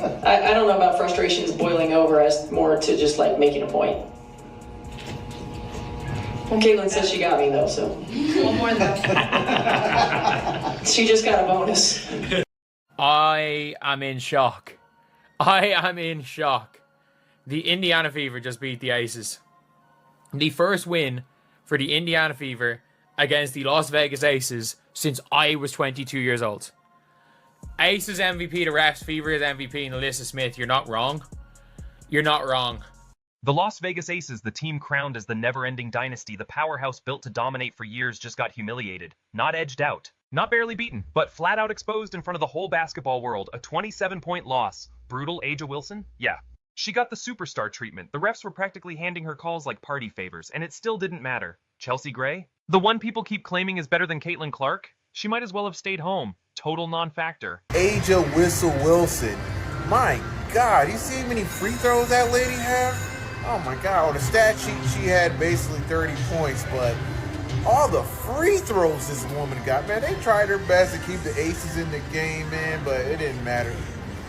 I don't know about frustrations boiling over as more to just like making a point. Well, Caitlin says she got me though, so. One more though. She just got a bonus. I am in shock. I am in shock. The Indiana Fever just beat the Aces. The first win for the Indiana Fever against the Las Vegas Aces since I was 22 years old. Aces MVP to refs, Fever is MVP, and Alyssa Smith, you're not wrong. You're not wrong. The Las Vegas Aces, the team crowned as the never-ending dynasty, the powerhouse built to dominate for years, just got humiliated. Not edged out. Not barely beaten, but flat out exposed in front of the whole basketball world. A 27-point loss. Brutal A'ja Wilson? Yeah. She got the superstar treatment. The refs were practically handing her calls like party favors, and it still didn't matter. Chelsea Gray? The one people keep claiming is better than Caitlin Clark? She might as well have stayed home. Total non-factor. A'ja Wilson. My God, you see how many free throws that lady have? Oh my God, on the stat sheet she had basically 30 points, but all the free throws this woman got, man, they tried their best to keep the Aces in the game, man, but it didn't matter.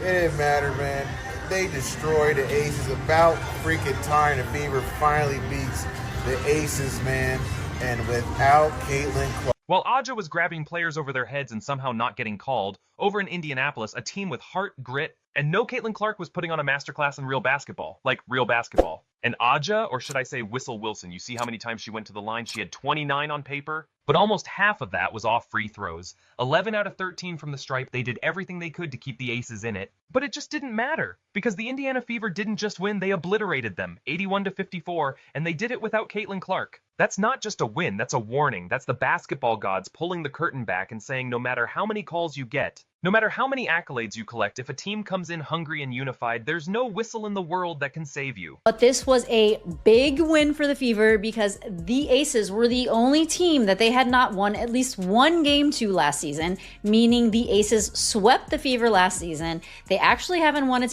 It didn't matter, man. They destroyed the Aces. About freaking time the Fever finally beats the Aces, man, and without Caitlin Clark. While A'ja was grabbing players over their heads and somehow not getting called, over in Indianapolis, a team with heart, grit, and no Caitlin Clark was putting on a masterclass in real basketball. Like, real basketball. And A'ja, or should I say Whistle Wilson, you see how many times she went to the line? She had 29 on paper, but almost half of that was off free throws. 11 out of 13 from the stripe. They did everything they could to keep the Aces in it. But it just didn't matter, because the Indiana Fever didn't just win, they obliterated them, 81-54, and they did it without Caitlin Clark. That's not just a win, that's a warning. That's the basketball gods pulling the curtain back and saying no matter how many calls you get, no matter how many accolades you collect, if a team comes in hungry and unified, there's no whistle in the world that can save you. But this was a big win for the Fever because the Aces were the only team that they had not won at least one game to last season, meaning the Aces swept the Fever last season. They actually haven't won a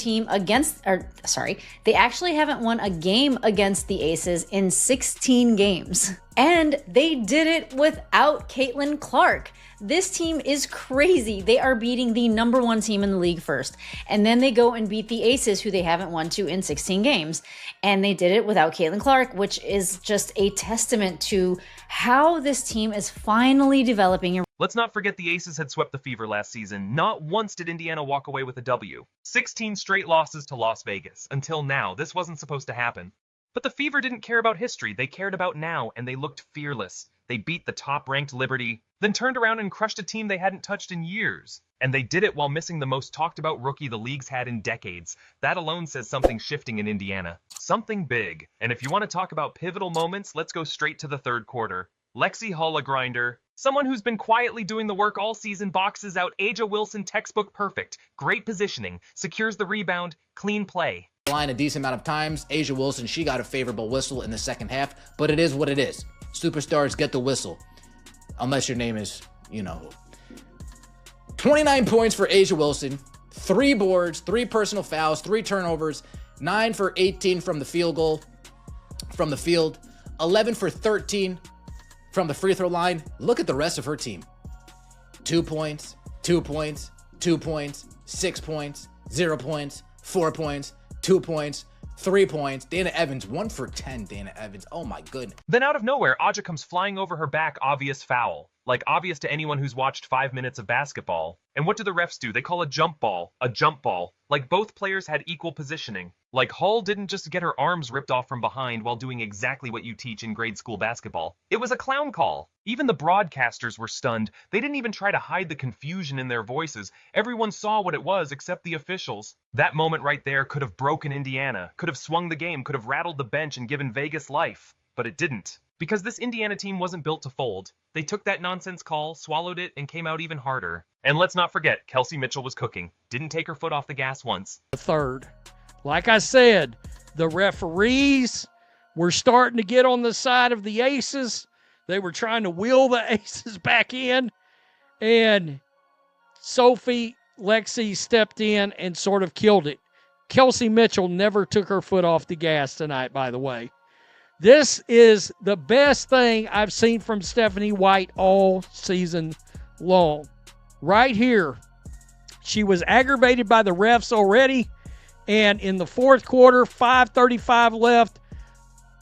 game against the Aces in 16 games. And they did it without Caitlin Clark. This team is crazy. They are beating the #1 team in the league first. And then they go and beat the Aces, who they haven't won to in 16 games. And they did it without Caitlin Clark, which is just a testament to how this team is finally developing. Let's not forget the Aces had swept the Fever last season. Not once did Indiana walk away with a W. 16 straight losses to Las Vegas. Until now, this wasn't supposed to happen. But the Fever didn't care about history. They cared about now, and they looked fearless. They beat the top-ranked Liberty, then turned around and crushed a team they hadn't touched in years. And they did it while missing the most talked-about rookie the league's had in decades. That alone says something shifting in Indiana. Something big. And if you want to talk about pivotal moments, let's go straight to the third quarter. Lexie Hull, a grinder. Someone who's been quietly doing the work all season, boxes out A'ja Wilson, textbook perfect. Great positioning. Secures the rebound. Clean play. Line a decent amount of times. A'ja Wilson, she got a favorable whistle in the second half, but it is what it is. Superstars get the whistle. Unless your name is, 29 points for A'ja Wilson, 3 boards, 3 personal fouls, 3 turnovers, 9 for 18 from the field goal, from the field, 11 for 13 from the free throw line. Look at the rest of her team. 2 points, 2 points, 2 points, 6 points, 0 points, 4 points, 2 points, 3 points. Dana Evans, 1 for 10, Dana Evans. Oh my goodness. Then out of nowhere, A'ja comes flying over her back, obvious foul. Like obvious to anyone who's watched 5 minutes of basketball. And what do the refs do? They call a jump ball. Like both players had equal positioning. Like Hull didn't just get her arms ripped off from behind while doing exactly what you teach in grade school basketball. It was a clown call. Even the broadcasters were stunned. They didn't even try to hide the confusion in their voices. Everyone saw what it was except the officials. That moment right there could have broken Indiana, could have swung the game, could have rattled the bench and given Vegas life. But it didn't. Because this Indiana team wasn't built to fold. They took that nonsense call, swallowed it, and came out even harder. And let's not forget, Kelsey Mitchell was cooking. Didn't take her foot off the gas once. The third. Like I said, the referees were starting to get on the side of the Aces. They were trying to wheel the Aces back in. And Lexie stepped in and sort of killed it. Kelsey Mitchell never took her foot off the gas tonight, by the way. This is the best thing I've seen from Stephanie White all season long. Right here, She was aggravated by the refs already. And in the fourth quarter, 5:35 left,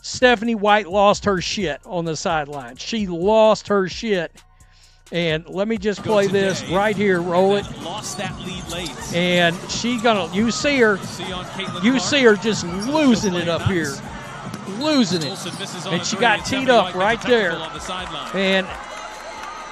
Stephanie White lost her shit on the sideline. She lost her shit. And let me just play this right here. Roll it. Lost that lead late. And she gonna, you see her just losing it up here. Losing it. And she got teed up right there. And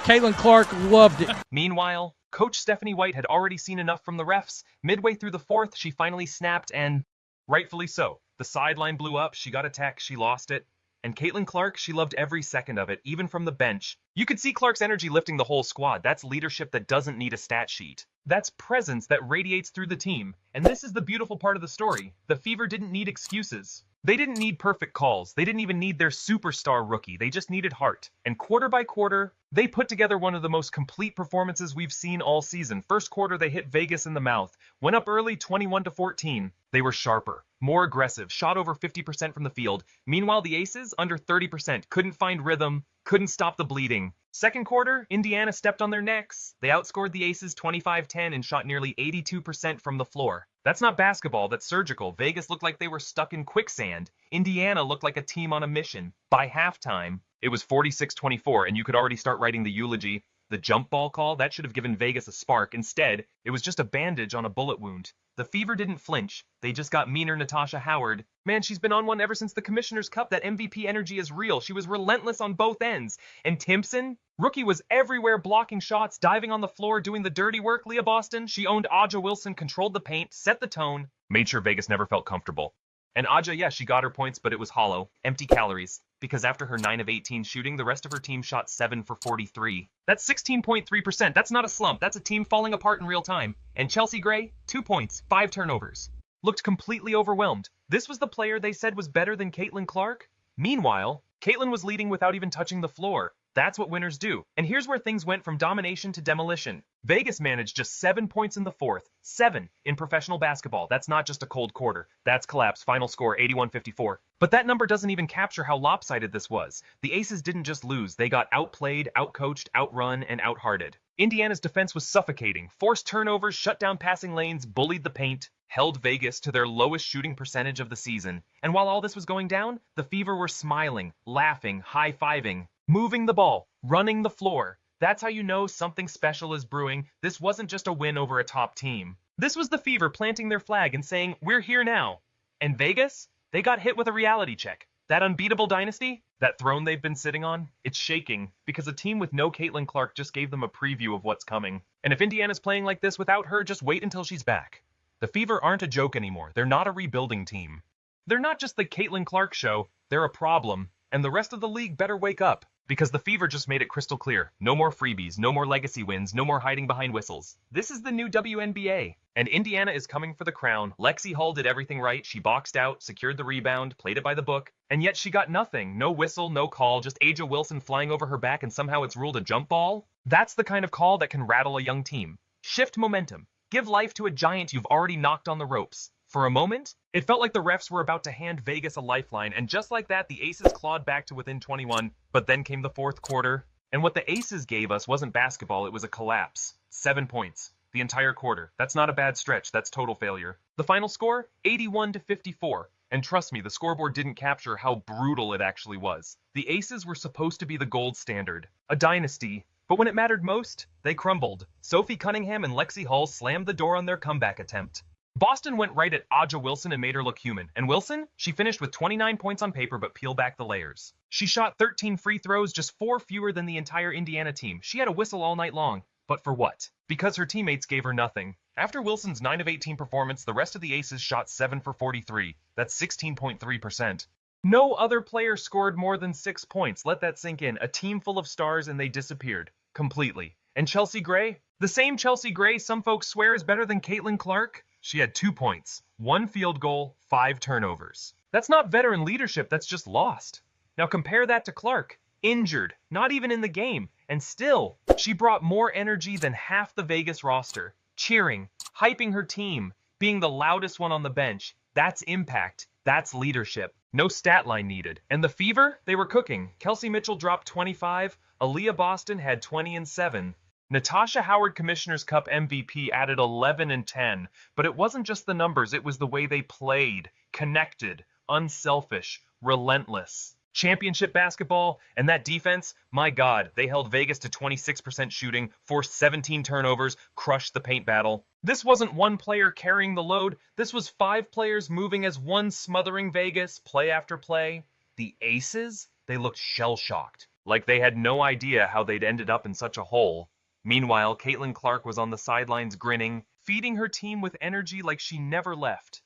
Caitlin Clark loved it. Meanwhile, Coach Stephanie White had already seen enough from the refs. Midway through the fourth, she finally snapped, and rightfully so. The sideline blew up, she got a tech, she lost it. And Caitlin Clark, she loved every second of it, even from the bench. You could see Clark's energy lifting the whole squad. That's leadership that doesn't need a stat sheet. That's presence that radiates through the team. And this is the beautiful part of the story. The Fever didn't need excuses. They didn't need perfect calls. They didn't even need their superstar rookie. They just needed heart. And quarter by quarter, they put together one of the most complete performances we've seen all season. First quarter, they hit Vegas in the mouth. Went up early, 21-14. They were sharper, more aggressive, shot over 50% from the field. Meanwhile, the Aces, under 30%, couldn't find rhythm, couldn't stop the bleeding. Second quarter, Indiana stepped on their necks. They outscored the Aces 25-10 and shot nearly 82% from the floor. That's not basketball, that's surgical. Vegas looked like they were stuck in quicksand. Indiana looked like a team on a mission. By halftime, it was 46-24, and you could already start writing the eulogy. The jump ball call, that should have given Vegas a spark. Instead, it was just a bandage on a bullet wound. The Fever didn't flinch. They just got meaner Natasha Howard. Man, she's been on one ever since the Commissioner's Cup. That MVP energy is real. She was relentless on both ends. And Timpson? Rookie was everywhere blocking shots, diving on the floor, doing the dirty work. Leah Boston, she owned Aja Wilson, controlled the paint, set the tone, made sure Vegas never felt comfortable. And Aja, yeah, she got her points, but it was hollow. Empty calories. Because after her 9 of 18 shooting, the rest of her team shot 7 for 43. That's 16.3%. That's not a slump. That's a team falling apart in real time. And Chelsea Gray, 2 points, 5 turnovers. Looked completely overwhelmed. This was the player they said was better than Caitlin Clark? Meanwhile, Caitlin was leading without even touching the floor. That's what winners do. And here's where things went from domination to demolition. Vegas managed just 7 points in the fourth. 7 in professional basketball. That's not just a cold quarter. That's collapse. Final score 81-54. But that number doesn't even capture how lopsided this was. The Aces didn't just lose. They got outplayed, outcoached, outrun, and outhearted. Indiana's defense was suffocating. Forced turnovers, shut down passing lanes, bullied the paint, held Vegas to their lowest shooting percentage of the season. And while all this was going down, the Fever were smiling, laughing, high-fiving, moving the ball, running the floor. That's how you know something special is brewing. This wasn't just a win over a top team. This was the Fever planting their flag and saying, we're here now. And Vegas? They got hit with a reality check. That unbeatable dynasty, that throne they've been sitting on, it's shaking because a team with no Caitlin Clark just gave them a preview of what's coming. And if Indiana's playing like this without her, just wait until she's back. The Fever aren't a joke anymore. They're not a rebuilding team. They're not just the Caitlin Clark show. They're a problem. And the rest of the league better wake up. Because the Fever just made it crystal clear. No more freebies, no more legacy wins, no more hiding behind whistles. This is the new WNBA. And Indiana is coming for the crown. Lexie Hull did everything right. She boxed out, secured the rebound, played it by the book. And yet she got nothing. No whistle, no call, just Aja Wilson flying over her back and somehow it's ruled a jump ball? That's the kind of call that can rattle a young team. Shift momentum. Give life to a giant you've already knocked on the ropes. For a moment, it felt like the refs were about to hand Vegas a lifeline, and just like that, the Aces clawed back to within 21, but then came the fourth quarter, and what the Aces gave us wasn't basketball, it was a collapse. 7 points. The entire quarter. That's not a bad stretch, that's total failure. The final score? 81-54. And trust me, the scoreboard didn't capture how brutal it actually was. The Aces were supposed to be the gold standard, a dynasty, but when it mattered most, they crumbled. Sophie Cunningham and Lexie Hull slammed the door on their comeback attempt. Boston went right at Aja Wilson and made her look human. And Wilson? She finished with 29 points on paper, but peel back the layers. She shot 13 free throws, just 4 fewer than the entire Indiana team. She had a whistle all night long. But for what? Because her teammates gave her nothing. After Wilson's 9 of 18 performance, the rest of the Aces shot 7 for 43. That's 16.3%. No other player scored more than 6 points. Let that sink in. A team full of stars and they disappeared. Completely. And Chelsea Gray? The same Chelsea Gray some folks swear is better than Caitlin Clark? She had 2 points, 1 field goal, 5 turnovers. That's not veteran leadership, that's just lost. Now compare that to Clark. Injured, not even in the game, and still, she brought more energy than half the Vegas roster. Cheering, hyping her team, being the loudest one on the bench. That's impact, that's leadership. No stat line needed. And the Fever? They were cooking. Kelsey Mitchell dropped 25, Aaliyah Boston had 20 and 7. Natasha Howard Commissioner's Cup MVP added 11 and 10, but it wasn't just the numbers, it was the way they played, connected, unselfish, relentless. Championship basketball and that defense, my God, they held Vegas to 26% shooting, forced 17 turnovers, crushed the paint battle. This wasn't one player carrying the load, this was 5 players moving as one, smothering Vegas, play after play. The Aces, they looked shell-shocked, like they had no idea how they'd ended up in such a hole. Meanwhile, Caitlin Clark was on the sidelines grinning, feeding her team with energy like she never left.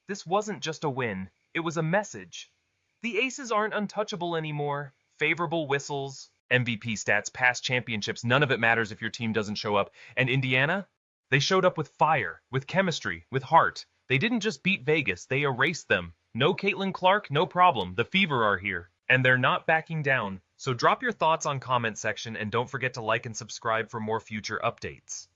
This wasn't just a win, it was a message. The Aces aren't untouchable anymore. Favorable whistles, MVP stats, past championships, none of it matters if your team doesn't show up. And Indiana? They showed up with fire, with chemistry, with heart. They didn't just beat Vegas, they erased them. No Caitlin Clark, no problem. The Fever are here. And they're not backing down. So drop your thoughts on comment section and don't forget to like and subscribe for more future updates.